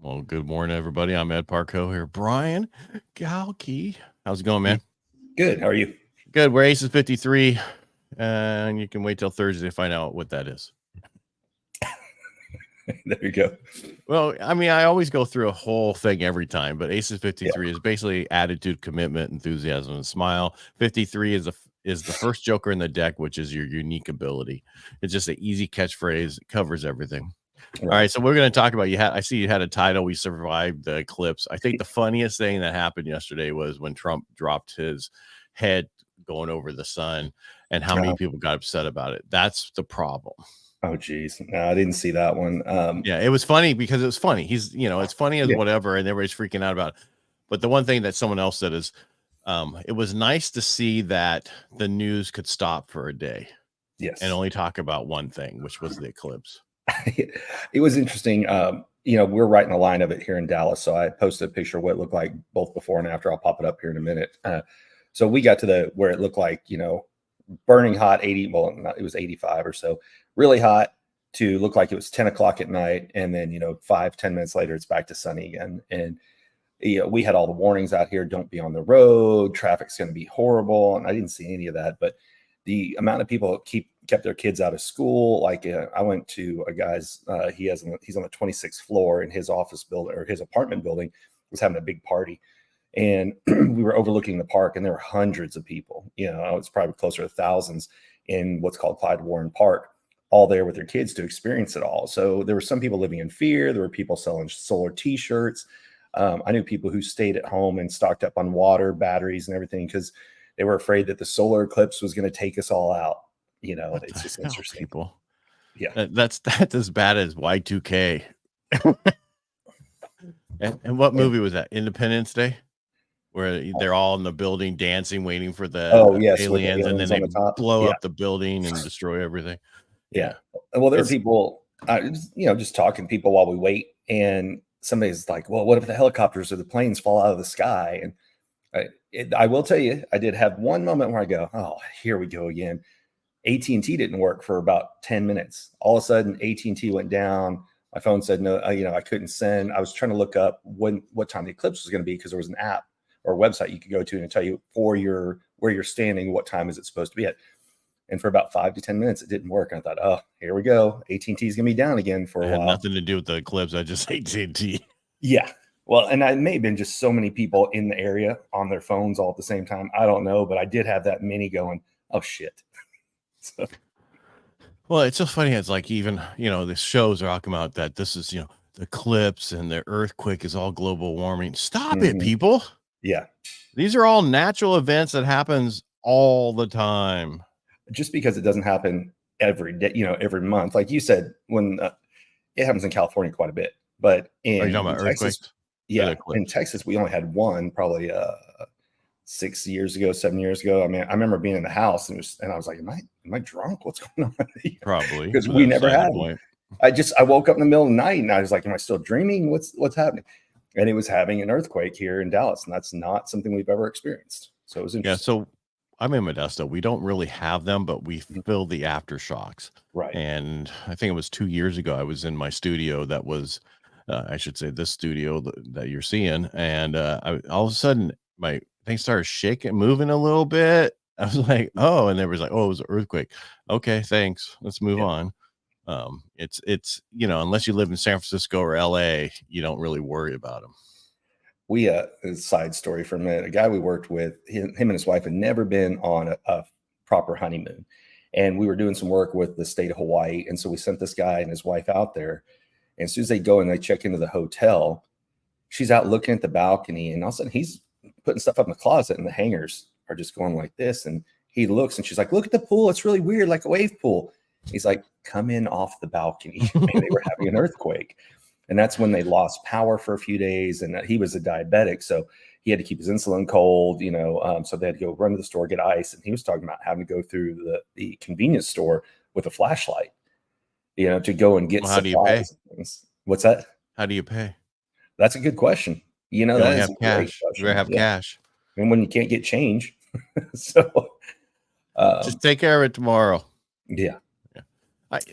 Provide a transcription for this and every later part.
Well, good morning, everybody. I'm Ed Parco here. Brian Galkey. How's it going, man? Good. How are you? Good. We're Aces53, and you can wait till Thursday to find out what that is. There you go. Well, I mean, I always go through a whole thing every time, but Aces53 is basically attitude, commitment, enthusiasm, and smile. 53 is the first Joker in the deck, which is your unique ability. It's just an easy catchphrase. It covers everything. All right, so we're going to talk about I see you had a title. We survived the eclipse. I think the funniest thing that happened yesterday was when Trump dropped his head going over the sun, and how many people got upset about it. That's the problem. Oh, geez. No, I didn't see that one. Yeah, it was funny because it was funny. He's, it's funny as whatever, and everybody's freaking out about it. But the one thing that someone else said is, it was nice to see that the news could stop for a day, and only talk about one thing, which was the eclipse. It was interesting. We're right in the line of it here in Dallas, so I posted a picture of what it looked like both before and after. I'll pop it up here in a minute. So we got to where it looked like, burning hot, 80. Well, it was 85 or so, really hot, to look like it was 10 o'clock at night, and then 5-10 minutes later it's back to sunny again. And we had all the warnings out here: don't be on the road, traffic's going to be horrible. And I didn't see any of that, but the amount of people kept their kids out of school. Like I went to a guy's, he's on the 26th floor in his office building, or his apartment building, was having a big party. And we were overlooking the park, and there were hundreds of people. It's probably closer to thousands in what's called Clyde Warren Park, all there with their kids to experience it all. So there were some people living in fear. There were people selling solar T-shirts. I knew people who stayed at home and stocked up on water, batteries, and everything, because they were afraid that the solar eclipse was going to take us all out. It's just interesting. People. Yeah. That's as bad as Y2K. and what movie was that? Independence Day? Where they're all in the building dancing, waiting for the aliens, and then they blow up the building and destroy everything. Yeah. Well, there are people, just talking to people while we wait, and somebody's like, well, what if the helicopters or the planes fall out of the sky? And I will tell you, I did have one moment where I go, oh, here we go again. AT&T didn't work for about 10 minutes. All of a sudden, AT&T went down. My phone said no, I couldn't send. I was trying to look up what time the eclipse was going to be, because there was an app or website you could go to and tell you where you're standing, what time is it supposed to be at. And for about 5 to 10 minutes, it didn't work. And I thought, oh, here we go. AT&T is going to be down again for a while. It had nothing to do with the eclipse. I just AT&T. Yeah. Well, and it may have been just so many people in the area on their phones all at the same time. I don't know, but I did have that mini going, oh, shit. So. Well, it's so funny. It's like, even, the shows are talking about that this is, the eclipse and the earthquake is all global warming. Stop it, people. Yeah. These are all natural events that happens all the time. Just because it doesn't happen every day, every month, like you said, when it happens in California quite a bit, but in Texas, in Texas, we only had one, probably 6 years ago, 7 years ago. I mean, I remember being in the house and I was like, am I drunk? What's going on here? Probably, because we never had one. I woke up in the middle of the night and I was like, am I still dreaming? What's happening? And it was having an earthquake here in Dallas, and that's not something we've ever experienced. So it was interesting. Yeah, so I'm in Modesto. We don't really have them, but we feel the aftershocks. Right. And I think it was 2 years ago, I was in my studio that was, I should say this studio that you're seeing. And all of a sudden, my thing started shaking, moving a little bit. I was like, oh, and there was like, oh, it was an earthquake. Okay, thanks. Let's move on. It's unless you live in San Francisco or LA, you don't really worry about them. We a side story for a minute. A guy we worked with, him and his wife had never been on a proper honeymoon, and we were doing some work with the state of Hawaii. And so we sent this guy and his wife out there. And as soon as they go and they check into the hotel, she's out looking at the balcony, and all of a sudden he's putting stuff up in the closet, and the hangers are just going like this. And he looks, and she's like, "Look at the pool; it's really weird, like a wave pool." He's like, "Come in off the balcony." And they were having an earthquake. And that's when they lost power for a few days. And he was a diabetic, so he had to keep his insulin cold, so they had to go run to the store, get ice. And he was talking about having to go through the convenience store with a flashlight, to go and get how do you pay? What's that? How do you pay? That's a good question. You have cash. You have cash. And when you can't get change. So just take care of it tomorrow. Yeah.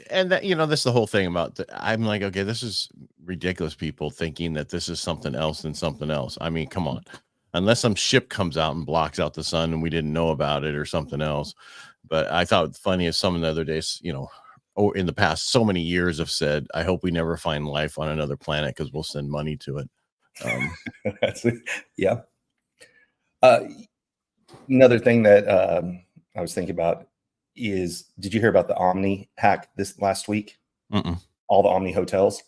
And that, that's the whole thing about I'm like, okay, this is ridiculous. People thinking that this is something else than something else. I mean, come on, unless some ship comes out and blocks out the sun and we didn't know about it or something else. But I thought funny as some of the other days, or in the past, so many years have said, I hope we never find life on another planet because we'll send money to it. Yeah. Another thing that I was thinking about is, did you hear about the Omni hack this last week? Mm-mm. All the Omni hotels.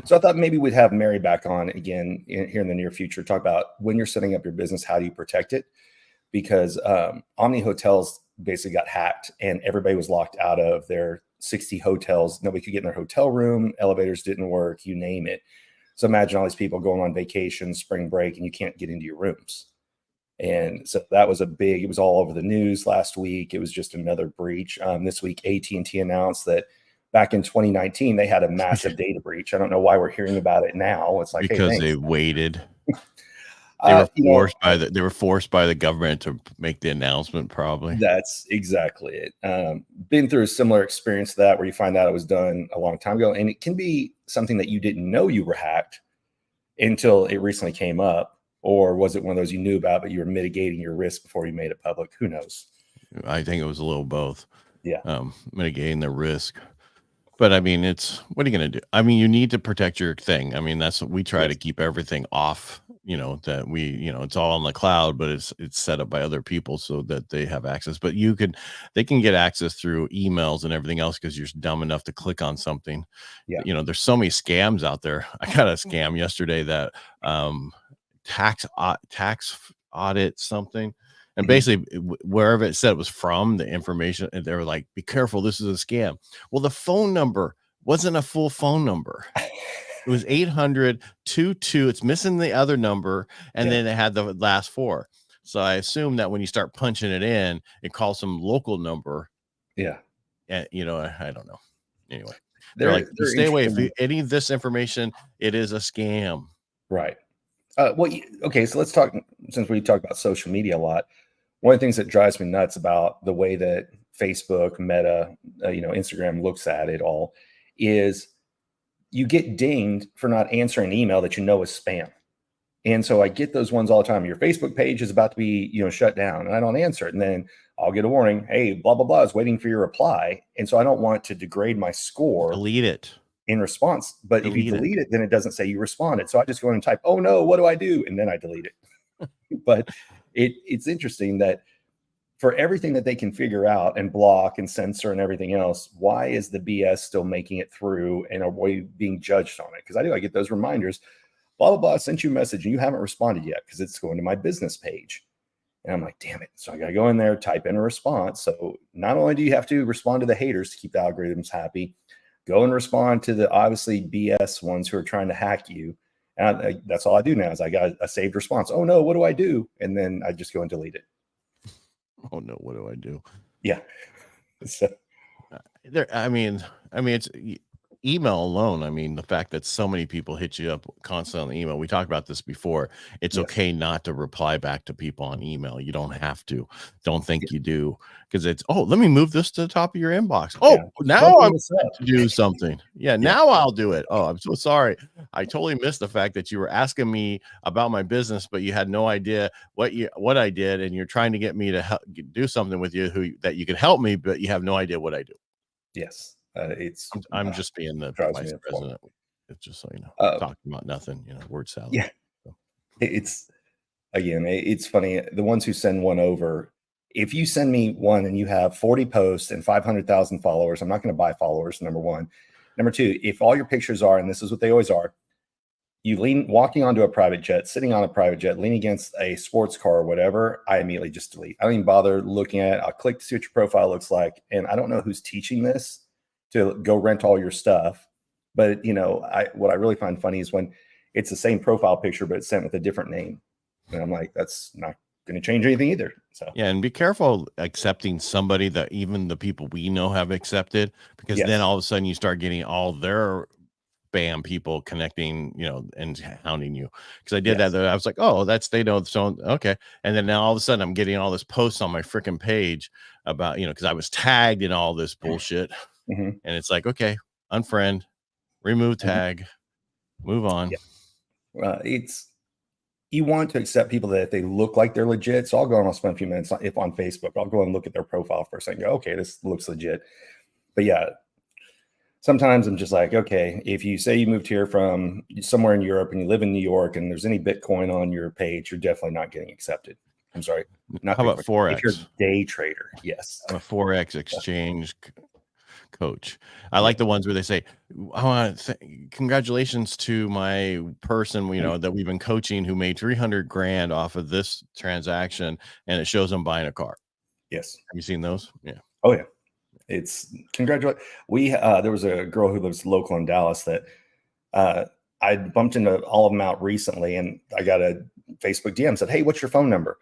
So I thought maybe we'd have Mary back on again here in the near future, talk about when you're setting up your business, how do you protect it? Because Omni hotels basically got hacked and everybody was locked out of their 60 hotels. Nobody could get in their hotel room. Elevators didn't work, you name it. So imagine all these people going on vacation, spring break, and you can't get into your rooms. And so that was it was all over the news last week. It was just another breach. This week, AT&T announced that back in 2019, they had a massive data breach. I don't know why we're hearing about it now. It's like, because hey, they waited. They were forced by the government to make the announcement, probably. That's exactly it. Been through a similar experience to that, where you find out it was done a long time ago. And it can be something that you didn't know you were hacked until it recently came up. Or was it one of those you knew about, but you were mitigating your risk before you made it public? Who knows? I think it was a little both. Yeah. Mitigating the risk. But I mean, what are you going to do? I mean, you need to protect your thing. I mean, that's what we try to keep everything off, that it's all on the cloud, but it's set up by other people so that they have access. But they can get access through emails and everything else because you're dumb enough to click on something. Yeah. There's so many scams out there. I got a scam yesterday that tax audit something. And basically, wherever it said it was from, the information, and they were like, be careful, this is a scam. Well, the phone number wasn't a full phone number. It was 800-22. It's missing the other number. And then it had the last four. So I assume that when you start punching it in, it calls some local number. Yeah. And, I don't know. Anyway, they're like, stay away. If any of this information, it is a scam. Right. Okay. So let's talk, since we talk about social media a lot. One of the things that drives me nuts about the way that Facebook, Meta, Instagram looks at it all is you get dinged for not answering an email that you know is spam. And so I get those ones all the time. Your Facebook page is about to be, shut down, and I don't answer it. And then I'll get a warning, hey, blah, blah, blah, is waiting for your reply. And so I don't want to degrade my score. Delete it. In response. But if you delete it, then it doesn't say you responded. So I just go in and type, oh no, what do I do? And then I delete it. But it's interesting that for everything that they can figure out and block and censor and everything else, why is the BS still making it through and are we being judged on it? Because I get those reminders, blah, blah, blah, I sent you a message and you haven't responded yet because it's going to my business page. And I'm like, damn it. So I got to go in there, type in a response. So not only do you have to respond to the haters to keep the algorithms happy, go and respond to the obviously BS ones who are trying to hack you. And that's all I do now is I got a saved response. Oh no, what do I do? And then I just go and delete it. Oh no, what do I do? Yeah. So I mean, it's email alone. I mean, the fact that so many people hit you up constantly on email. We talked about this before. It's okay not to reply back to people on email. You don't have to. Don't think you do, because it's, let me move this to the top of your inbox. Now I'm going to do something. Now I'll do it. Oh, I'm so sorry. I totally missed the fact that you were asking me about my business, but you had no idea what I did, and you're trying to get me to do something with you that you can help me, but you have no idea what I do. Yes. I'm just being the vice president. It's just so you know, talking about nothing, word salad. Yeah. So. It's funny. The ones who send one over, if you send me one and you have 40 posts and 500,000 followers, I'm not going to buy followers. Number one. Number two, if all your pictures are, and this is what they always are, you walking onto a private jet, sitting on a private jet, leaning against a sports car or whatever, I immediately just delete. I don't even bother looking at it. I'll click to see what your profile looks like. And I don't know who's teaching this to go rent all your stuff. But, what I really find funny is when it's the same profile picture, but it's sent with a different name. And I'm like, that's not going to change anything either. So yeah, and be careful accepting somebody that even the people we know have accepted, because then all of a sudden you start getting all their spam people connecting, and hounding you. Because I did that. I was like, oh, they know. So okay. And then now all of a sudden I'm getting all this posts on my freaking page about, because I was tagged in all this bullshit. Mm-hmm. And it's like, okay, unfriend, remove tag, move on. Yeah. You want to accept people that if they look like they're legit. So I'll go and I'll spend a few minutes if on Facebook, I'll go and look at their profile first and go, okay, this looks legit. But yeah, sometimes I'm just like, okay, if you say you moved here from somewhere in Europe and you live in New York and there's any Bitcoin on your page, you're definitely not getting accepted. I'm sorry. Not How about Bitcoin. Forex? If you're a day trader, yes. I'm a Forex exchange coach. I like the ones where they say, I want to congratulations to my person, that we've been coaching who made 300 grand off of this transaction, and it shows them buying a car. Yes. Have you seen those? Yeah. Oh yeah. It's congratulations. There was a girl who lives local in Dallas that I bumped into all of them out recently, and I got a Facebook DM said, "Hey, what's your phone number?"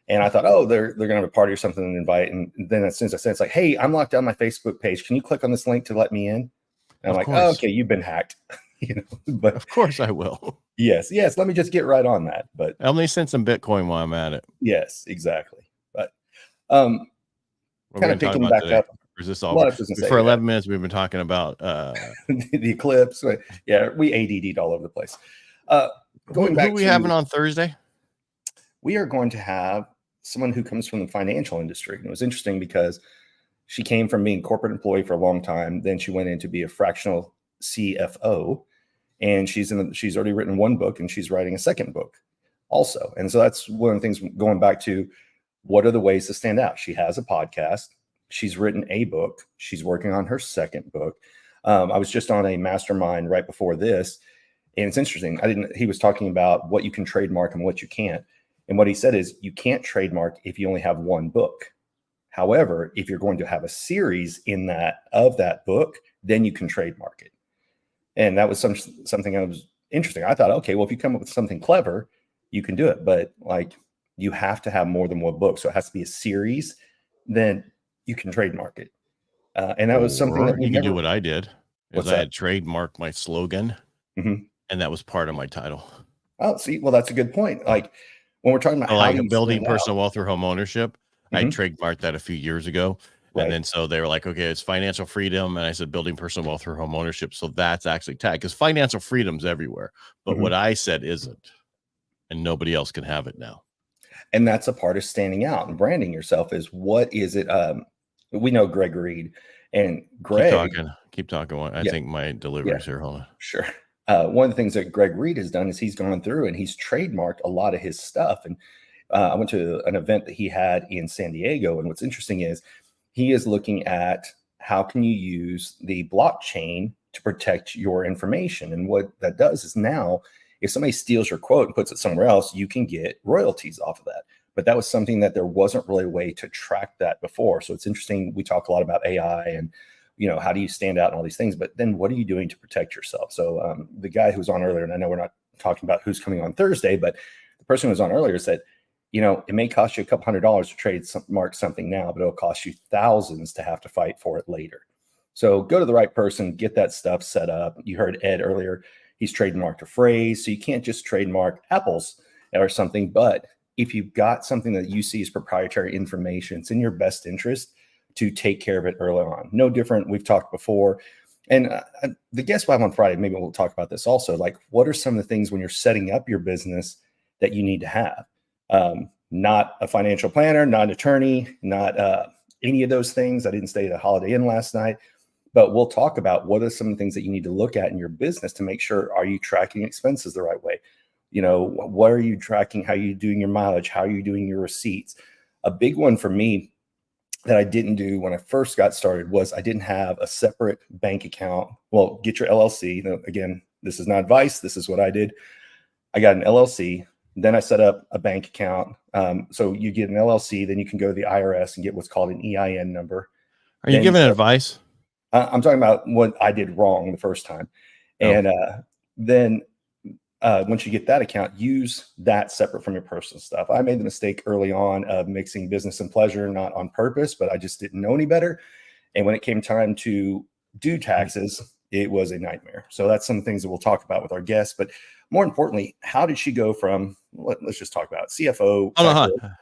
And I thought, oh, they're gonna have a party or something and invite. And then as soon as I said, it's like, hey, I'm locked on my Facebook page. Can you click on this link to let me in? And I'm like, oh, okay, you've been hacked. But of course I will. Yes. Let me just get right on that. But I'll only send some Bitcoin while I'm at it. Yes, exactly. But kind of picking back today? up. Or is this all for 11 minutes? We've been talking about the Eclipse. Yeah, we ADD'd all over the place. Who are we having on Thursday? We are going to have someone who comes from the financial industry. And it was interesting because she came from being a corporate employee for a long time. Then she went in to be a fractional CFO, and she's already written one book and she's writing a second book also. And so that's one of the things going back to what are the ways to stand out. She has a podcast. She's written a book. She's working on her second book. I was just on a mastermind right before this, and it's interesting. He was talking about what you can trademark and what you can't. And what he said is you can't trademark if you only have one book. However, if you're going to have a series of that book, then you can trademark it. And that was something that was interesting. I thought, okay, well, if you come up with something clever, you can do it. But you have to have more than one book. So it has to be a series, then you can trademark it. And that was something that you can do what I did. I had trademarked my slogan, and that was part of my title. Oh, see, well, that's a good point. When we're talking about building personal wealth through home ownership, I trademarked that a few years ago. Right. And then so they were like, okay, it's financial freedom. And I said, building personal wealth through home ownership. So that's actually tagged because financial freedom's everywhere. But what I said isn't. And nobody else can have it now. And that's a part of standing out and branding yourself is what is it? We know Greg Reed and Greg. Keep talking. I think my delivery's here. Hold on. Sure. One of the things that Greg Reed has done is he's gone through and he's trademarked a lot of his stuff. And I went to an event that he had in San Diego. And what's interesting is he is looking at how can you use the blockchain to protect your information. And what that does is now if somebody steals your quote and puts it somewhere else, you can get royalties off of that. But that was something that there wasn't really a way to track that before. So it's interesting. We talk a lot about AI and how do you stand out and all these things, but then what are you doing to protect yourself? So the guy who was on earlier, and I know we're not talking about who's coming on Thursday, but the person who was on earlier said, it may cost you a couple $100s to trademark something now, but it'll cost you thousands to have to fight for it later. So go to the right person, get that stuff set up. You heard Ed earlier, he's trademarked a phrase. So you can't just trademark apples or something, but if you've got something that you see as proprietary information, it's in your best interest to take care of it early on. No different. We've talked before. And the guest we'll have on Friday, maybe we'll talk about this also. What are some of the things when you're setting up your business that you need to have? Not a financial planner, not an attorney, not any of those things. I didn't stay at a Holiday Inn last night, but we'll talk about what are some of the things that you need to look at in your business to make sure, are you tracking expenses the right way? What are you tracking? How are you doing your mileage? How are you doing your receipts? A big one for me that I didn't do when I first got started was I didn't have a separate bank account. Well, get your LLC. Again, this is not advice. This is what I did. I got an LLC. Then I set up a bank account. So you get an LLC, then you can go to the IRS and get what's called an EIN number. Are you giving advice? I'm talking about what I did wrong the first time. And then once you get that account, use that separate from your personal stuff. I made the mistake early on of mixing business and pleasure, not on purpose, but I just didn't know any better. And when it came time to do taxes, it was a nightmare. So that's some things that we'll talk about with our guests. But more importantly, how did she go from, let's just talk about CFO.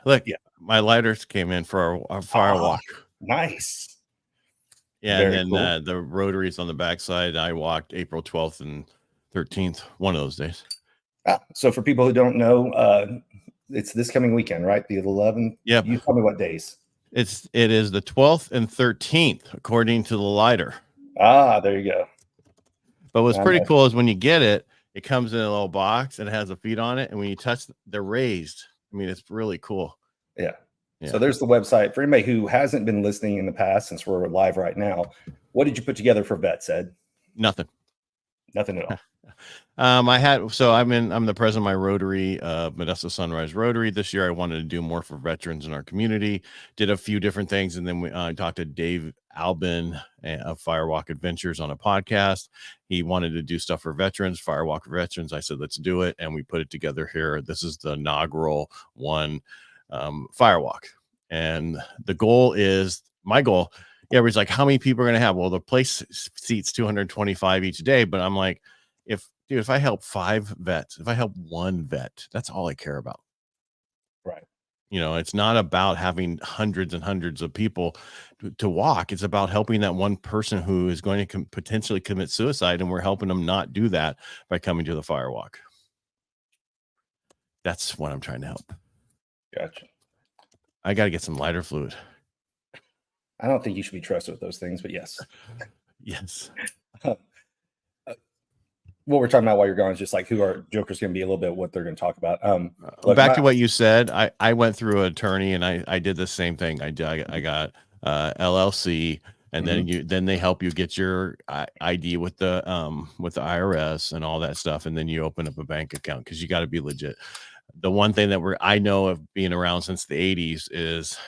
Look, my lighters came in for our fire walk. Nice. Yeah, and Very then cool. the Rotaries on the backside. I walked April 12th and 13th, one of those days. So for people who don't know, it's this coming weekend, right? The 11th. Yep. You tell me what days. It is the 12th and 13th, according to the lighter. There you go. But what's pretty cool is when you get it, it comes in a little box and it has a feet on it. And when you touch, they're raised. I mean, it's really cool. Yeah. So there's the website. For anybody who hasn't been listening in the past, since we're live right now, what did you put together for vets, Ed? Nothing at all. I'm the president of my Rotary, Modesto Sunrise Rotary. This year I wanted to do more for veterans in our community, did a few different things. And then I talked to Dave Albin of Firewalk Adventures on a podcast. He wanted to do stuff for veterans, Firewalk veterans. I said, let's do it. And we put it together here. This is the inaugural one, Firewalk. And the goal is my goal. Yeah, everybody's like, how many people are going to have? Well, the place seats 225 each day. But I'm like, if I help 5 vets, if I help 1 vet, that's all I care about. Right. It's not about having hundreds and hundreds of people to walk. It's about helping that one person who is going to potentially commit suicide. And we're helping them not do that by coming to the Firewalk. That's what I'm trying to help. Gotcha. I got to get some lighter fluid. I don't think you should be trusted with those things, but yes. Yes. What we're talking about while you're gone is just like who our Joker's going to be, a little bit what they're going to talk about. Back to what you said, I went through an attorney and I did the same thing. I got LLC, and then they help you get your ID with the IRS and all that stuff, and then you open up a bank account because you got to be legit. The one thing that I know of being around since the 80s is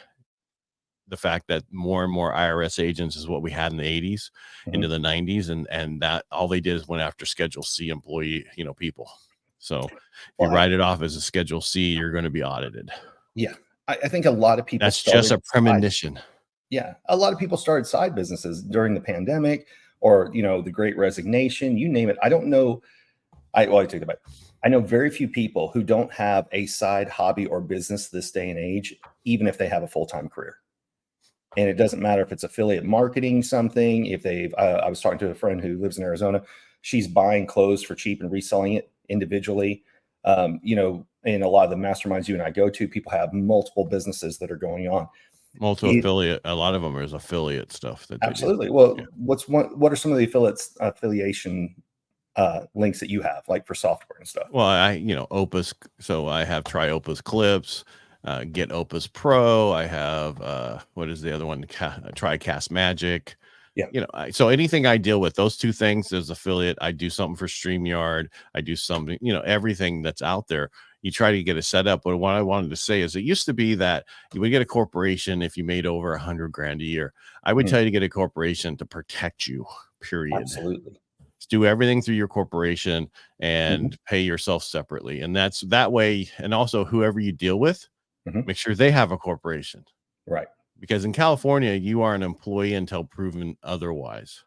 the fact that more and more IRS agents is what we had in the 80s into the 90s, and that all they did is went after Schedule C employee, people. So if you write it off as a Schedule C, you're going to be audited. Yeah, I think a lot of people. That's just a premonition. Yeah, a lot of people started side businesses during the pandemic, or the Great Resignation. You name it. I don't know. I take it back. I know very few people who don't have a side hobby or business this day and age, even if they have a full-time career. And it doesn't matter if it's affiliate marketing something. If I was talking to a friend who lives in Arizona, she's buying clothes for cheap and reselling it individually. In a lot of the masterminds you and I go to, people have multiple businesses that are going on. Affiliate. A lot of them is affiliate stuff. Absolutely. Well, what are some of the affiliation links that you have, like for software and stuff? Well, Opus. So I have Try Opus Clips. Get Opus Pro. I have what is the other one? TriCast Magic. Yeah. So anything I deal with, those 2 things as affiliate. I do something for StreamYard. I do something, everything that's out there. You try to get it set up. But what I wanted to say is, it used to be that you would get a corporation if you made over $100,000 a year. I would tell you to get a corporation to protect you. Period. Absolutely. Do everything through your corporation and pay yourself separately, and that's that way. And also, whoever you deal with, make sure they have a corporation, right? Because in California, you are an employee until proven otherwise.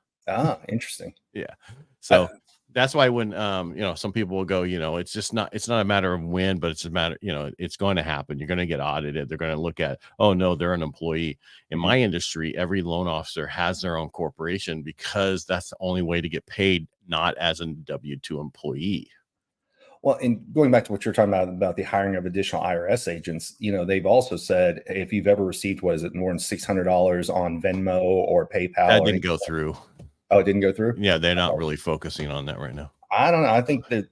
Interesting. Yeah. So that's why when some people will go, it's not a matter of when, but it's a matter, it's going to happen. You're going to get audited. They're going to look at, oh no, they're an employee. In my industry, every loan officer has their own corporation because that's the only way to get paid, not as a W-2 employee. Well, and going back to what you're talking about the hiring of additional IRS agents, they've also said if you've ever received, more than $600 on Venmo or PayPal, that didn't go through. Oh, it didn't go through? Yeah, they're not really focusing on that right now. I don't know. I think that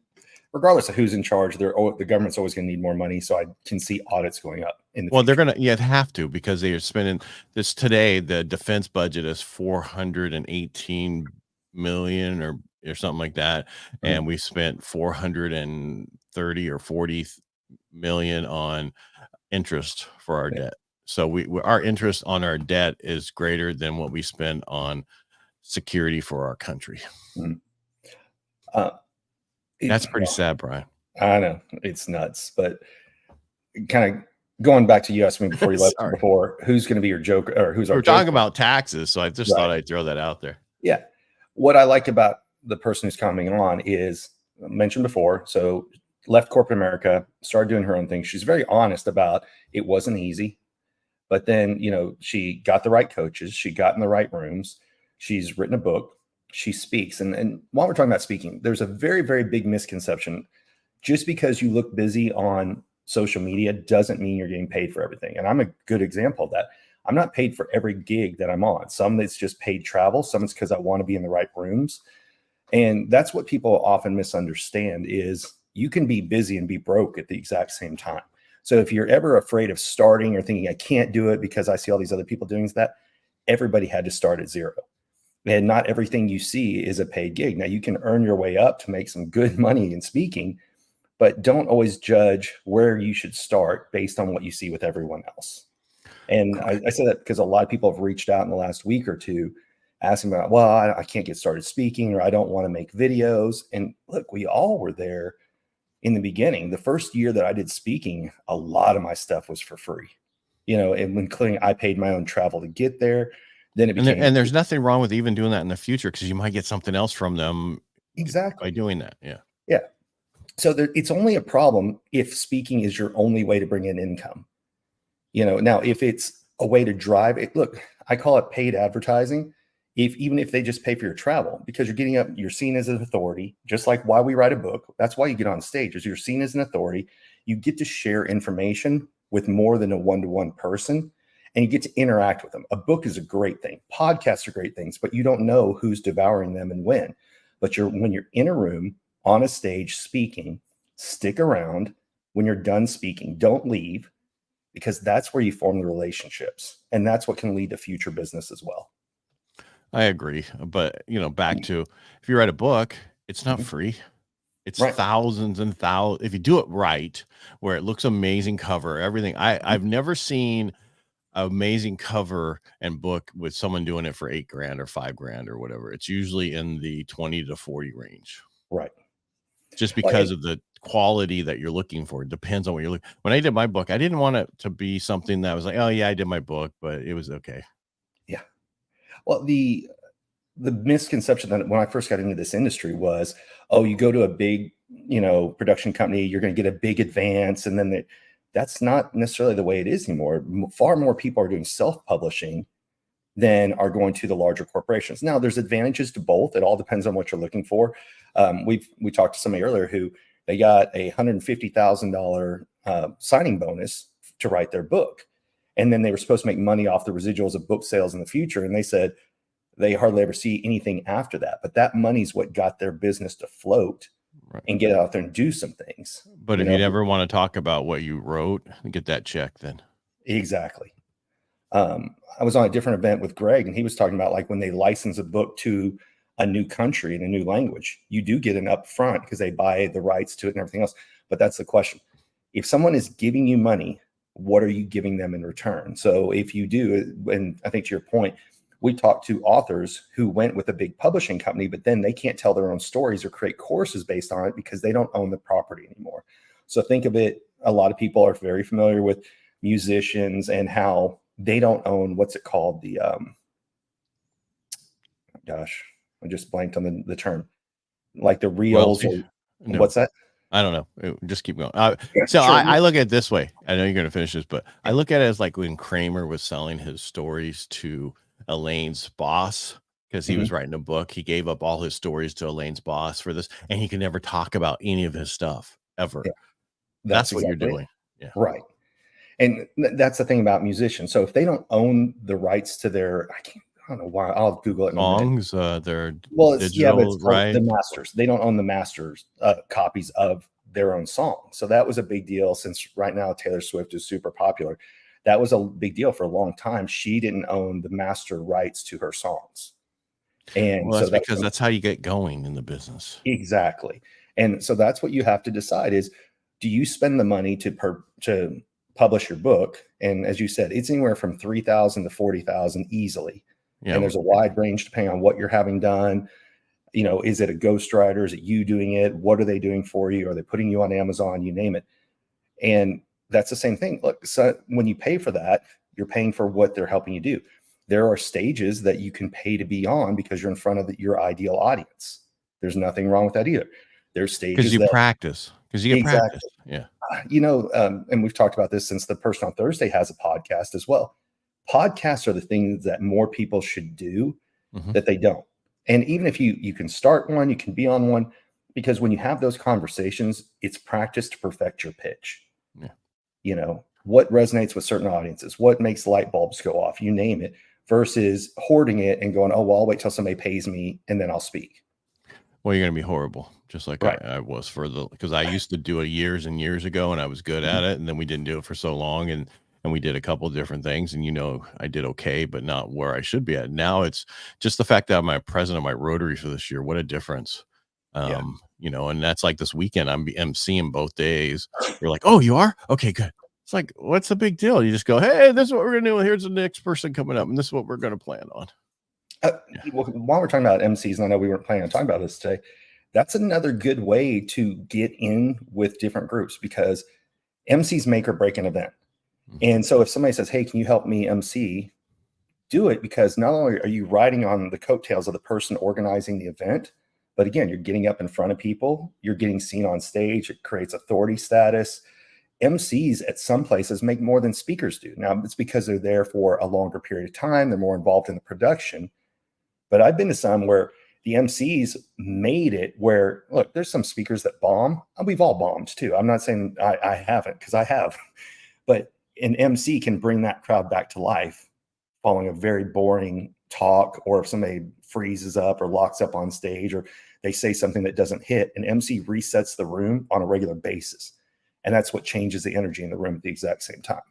regardless of who's in charge, the government's always going to need more money. So I can see audits going up in the future. They're going to have to, because they are spending this today. The defense budget is $418 million or something like that, and we spent 430 or 40 million on interest for our debt. So our interest on our debt is greater than what we spend on security for our country. That's pretty sad, Brian. I know, it's nuts, but kind of going back to you asked me before you left before, who's going to be your Joker, or who's our Joker? We're talking about taxes, so I just thought I'd throw that out there. Yeah. What I like about the person who's coming on is, mentioned before, so left corporate America, started doing her own thing. She's very honest about it wasn't easy, but then, she got the right coaches. She got in the right rooms. She's written a book. She speaks. And while we're talking about speaking, there's a very, very big misconception. Just because you look busy on social media doesn't mean you're getting paid for everything. And I'm a good example of that. I'm not paid for every gig that I'm on. Some it's just paid travel. Some it's because I want to be in the right rooms. And that's what people often misunderstand is you can be busy and be broke at the exact same time. So if you're ever afraid of starting or thinking I can't do it because I see all these other people doing that, everybody had to start at zero. And not everything you see is a paid gig. Now you can earn your way up to make some good money in speaking, but don't always judge where you should start based on what you see with everyone else. And I say that because a lot of people have reached out in the last week or two asking about, well, I can't get started speaking, or I don't want to make videos. And look, we all were there in the beginning. The first year that I did speaking, a lot of my stuff was for free, and including I paid my own travel to get there. Then it became, and there's nothing wrong with even doing that in the future because you might get something else from them exactly by doing that. Yeah. Yeah. So it's only a problem if speaking is your only way to bring in income. Now if it's a way to drive it, look, I call it paid advertising. Even if they just pay for your travel, because you're getting up, you're seen as an authority, just like why we write a book. That's why you get on stage, is you're seen as an authority. You get to share information with more than a one-to-one person, and you get to interact with them. A book is a great thing. Podcasts are great things, but you don't know who's devouring them and when. But when you're in a room on a stage speaking, stick around. When you're done speaking, don't leave, because that's where you form the relationships, and that's what can lead to future business as well. I agree. But, back to if you write a book, it's not free. It's Right. thousands and thousands. If you do it right, where it looks amazing cover, everything. I've never seen an amazing cover and book with someone doing it for $8,000 or $5,000 or whatever. It's usually in the 20 to 40 range. Right. Just because of the quality that you're looking for. It depends on what you're looking. When I did my book, I didn't want it to be something that was like, oh yeah, I did my book, but it was okay. Yeah. Well, the misconception that when I first got into this industry was, oh, you go to a big, production company, you're going to get a big advance. And then that's not necessarily the way it is anymore. Far more people are doing self-publishing than are going to the larger corporations. Now, there's advantages to both. It all depends on what you're looking for. We talked to somebody earlier who they got a $150,000 signing bonus to write their book. And then they were supposed to make money off the residuals of book sales in the future. And they said they hardly ever see anything after that. But that money's what got their business to float and get out there and do some things. But if you never want to talk about what you wrote, get that check then. Exactly. I was on a different event with Greg, and he was talking about like when they license a book to a new country in a new language, you do get an upfront because they buy the rights to it and everything else. But that's the question. If someone is giving you money, what are you giving them in return? So if you do, and I think to your point, we talked to authors who went with a big publishing company, but then they can't tell their own stories or create courses based on it because they don't own the property anymore. So think of it, a lot of people are very familiar with musicians and how they don't own, what's it called? The, gosh, I just blanked on the term, like the reels. No. What's that? I don't know. Just keep going. I look at it this way. I know you're going to finish this, but I look at it as like when Kramer was selling his stories to Elaine's boss, because he was writing a book. He gave up all his stories to Elaine's boss for this, and he could never talk about any of his stuff ever. Yeah. That's what you're doing. Yeah. Right. And that's the thing about musicians. So if they don't own the rights to their, I don't know why, I'll Google it in songs, they're well, digital, but it's right? The masters. They don't own the masters copies of their own song. So that was a big deal since right now Taylor Swift is super popular. That was a big deal for a long time. She didn't own the master rights to her songs. And well, that's because that's how you get going in the business. Exactly. And so that's what you have to decide is, do you spend the money to publish your book? And as you said, it's anywhere from 3,000 to 40,000 easily. Yeah. And there's a wide range depending on what you're having done. Is it a ghostwriter? Is it you doing it? What are they doing for you? Are they putting you on Amazon? You name it. And that's the same thing. Look, so when you pay for that, you're paying for what they're helping you do. There are stages that you can pay to be on because you're in front of your ideal audience. There's nothing wrong with that either. There's stages because you practice. Because you get practice. Yeah. And we've talked about this since the person on Thursday has a podcast as well. Podcasts are the things that more people should do Mhm. that they don't. And even if you can start one, you can be on one, because when you have those conversations, it's practice to perfect your pitch. Yeah. You know, what resonates with certain audiences, what makes light bulbs go off, you name it, versus hoarding it and going, oh, well, I'll wait till somebody pays me and then I'll speak. Well, you're gonna be horrible, just like Right. I was for the because I used to do it years and years ago, and I was good Mhm. at it, and then we didn't do it for so long, and we did a couple of different things, and I did okay, but not where I should be at. Now it's just the fact that I'm my president of my Rotary for this year. What a difference. Yeah. And that's like this weekend. I'm emceeing both days. You're like, oh, you are? Okay, good. It's like, what's the big deal? You just go, hey, this is what we're gonna do. Here's the next person coming up, and this is what we're gonna plan on. Uh, Yeah. well, while we're talking about MCs, and I know we weren't planning on talking about this today, that's another good way to get in with different groups, because MCs make or break an event. Mhm. And so if somebody says, hey, can you help me MC? Do it, because not only are you riding on the coattails of the person organizing the event, but again, you're getting up in front of people, you're getting seen on stage, it creates authority status. MCs at some places make more than speakers do. Now, it's because they're there for a longer period of time, they're more involved in the production. But I've been to some where the MCs made it where, look, there's some speakers that bomb. We've all bombed too. I'm not saying I haven't, because I have, but an MC can bring that crowd back to life following a very boring talk, or if somebody freezes up or locks up on stage, or they say something that doesn't hit, an MC resets the room on a regular basis. And that's what changes the energy in the room at the exact same time.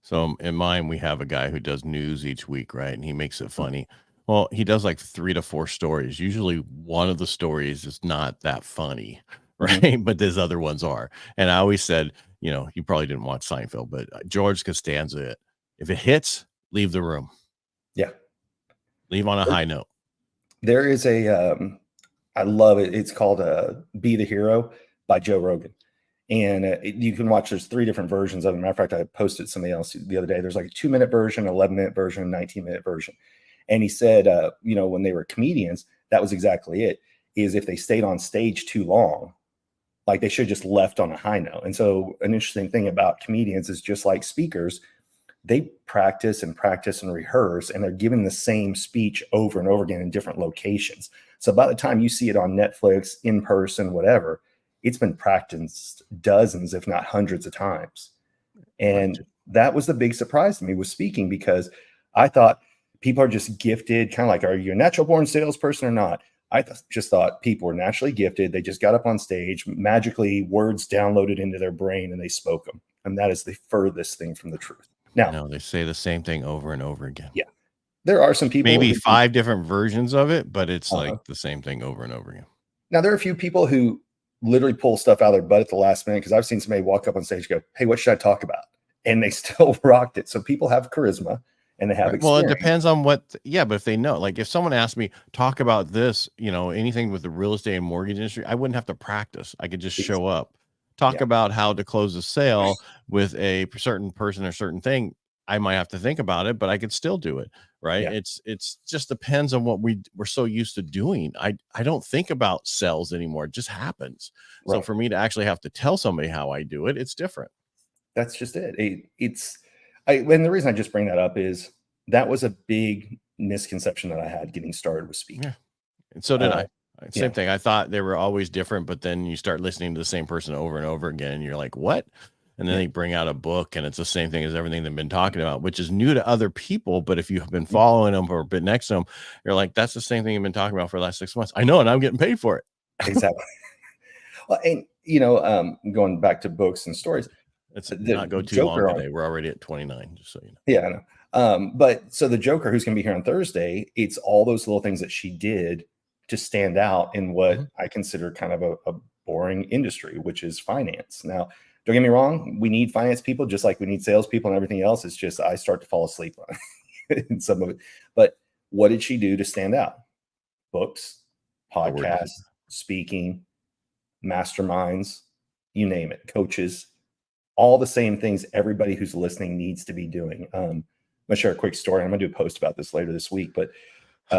So in mine, we have a guy who does news each week, right? And he makes it Mhm. funny. Well, he does like 3 to 4 stories. Usually one of the stories is not that funny, Mhm. right? But these other ones are. And I always said, you probably didn't watch Seinfeld, but George Costanza, if it hits, leave the room, Yeah. leave on a high note. There is I love it. It's called Be the Hero by Joe Rogan. And you can watch, there's 3 different versions of it. Matter of fact, I posted something else the other day. There's like a 2-minute version, 11-minute version, 19-minute version. And he said, when they were comedians, that was exactly it. Is if they stayed on stage too long, like they should have just left on a high note. And so an interesting thing about comedians is, just like speakers, they practice and practice and rehearse, and they're giving the same speech over and over again in different locations. So by the time you see it on Netflix, in person, whatever, it's been practiced dozens, if not hundreds of times. Right. And that was the big surprise to me with speaking, because I thought people are just gifted, kind of like, are you a natural born salesperson or not? Just thought people were naturally gifted. They just got up on stage, magically words downloaded into their brain, and they spoke them. And that is the furthest thing from the truth. Now, No, they say the same thing over and over again. yeah, there are some people Maybe who, 5 different versions of it, but it's like uh-huh. the same thing over and over again. Now there are a few people who literally pull stuff out of their butt at the last minute, because I've seen somebody walk up on stage and go, hey, what should I talk about? And they still rocked it. So people have charisma and they have Right. Well, it experience. depends on yeah, but if they know, like if someone asked me, talk about this, anything with the real estate and mortgage industry, I wouldn't have to practice. I could just show up, talk Yeah, about how to close a sale with a certain person or certain thing. I might have to think about it, but I could still do it. Right. yeah, It's just depends on what we're so used to doing. I don't think about sales anymore. It just happens. So right. for me to actually have to tell somebody how I do it, it's different. That's just it. And the reason I just bring that up is that was a big misconception that I had getting started with speaking. Yeah. And so did Uh, I. yeah, Same thing. I thought they were always different, but then you start listening to the same person over and over again, and you're like, "What?" And then yeah, they bring out a book, and it's the same thing as everything they've been talking about, which is new to other people. But if you have been mhm, following them or been next to them, you're like, "That's the same thing you've been talking about for the last 6 months." I know, and I'm getting paid for it. exactly. Well, and going back to books and stories, Let's the not go too long Joker on, today. We're already at 29, just so you know. yeah, I know. But so the Joker, who's going to be here on Thursday, it's all those little things that she did to stand out in what Mhm. I consider kind of a boring industry, which is finance. Now, don't get me wrong, we need finance people just like we need salespeople and everything else. It's just I start to fall asleep on it in some of it. But what did she do to stand out? Books, Stories. podcasts, speaking, masterminds, you name it, coaches, all the same things everybody who's listening needs to be doing. I'm gonna share a quick story. I'm gonna do a post about this later this week, but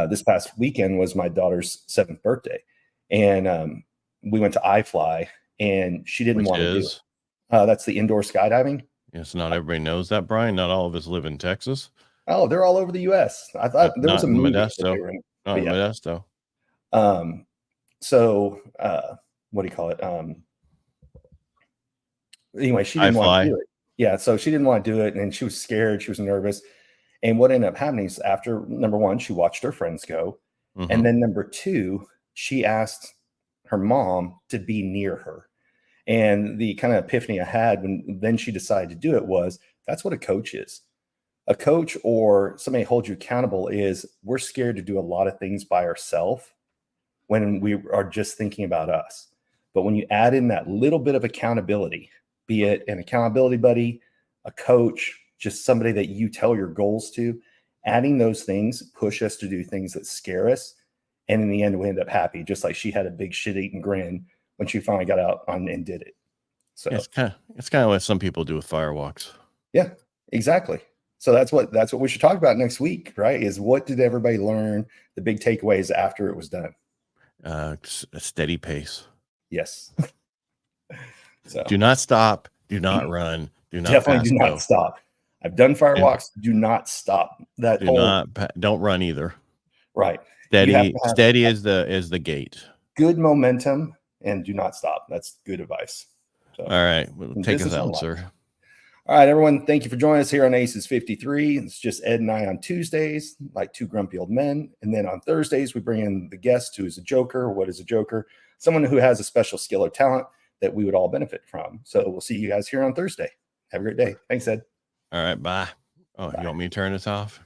this past weekend was my daughter's 7th birthday, and we went to iFly, and she didn't Which want to do it. is, That's the indoor skydiving. yes, not everybody knows that, Brian. Not all of us live in Texas. Oh, they're all over the U.S. I thought there was Not a in movie that Modesto. they were in. Not But in yeah. Modesto. So what do you call it? Anyway, she didn't want to do it. Yeah, so she didn't want to do it, and she was scared. She was nervous. And what ended up happening is after number one, she watched her friends go. And then number two, she asked her mom to be near her. And the kind of epiphany I had when then she decided to do it was that's what a coach is. A coach or somebody holds you accountable is we're scared to do a lot of things by ourselves when we are just thinking about us. But when you add in that little bit of accountability, be it an accountability buddy, a coach, just somebody that you tell your goals to, adding those things push us to do things that scare us. And in the end, we end up happy, just like she had a big shit-eating grin when she finally got out on and did it. So it's kind of what some people do with firewalks. Yeah, exactly. So that's what we should talk about next week, right? Is what did everybody learn? The big takeaways after it was done. A steady pace. Yes. So do not stop. Do not run. Do not definitely do not stop. I've done firewalks. Do not stop. Don't run either. Right. Steady is the gate. Good momentum and do not stop. That's good advice. So, all right. Well, take us out, sir. All right, everyone. Thank you for joining us here on Aces53. It's just Ed and I on Tuesdays, like two grumpy old men. And then on Thursdays, we bring in the guest who is a joker. What is a joker? Someone who has a special skill or talent that we would all benefit from. So we'll see you guys here on Thursday. Have a great day. Thanks, Ed. All right. Bye. Oh, bye. You want me to turn this off?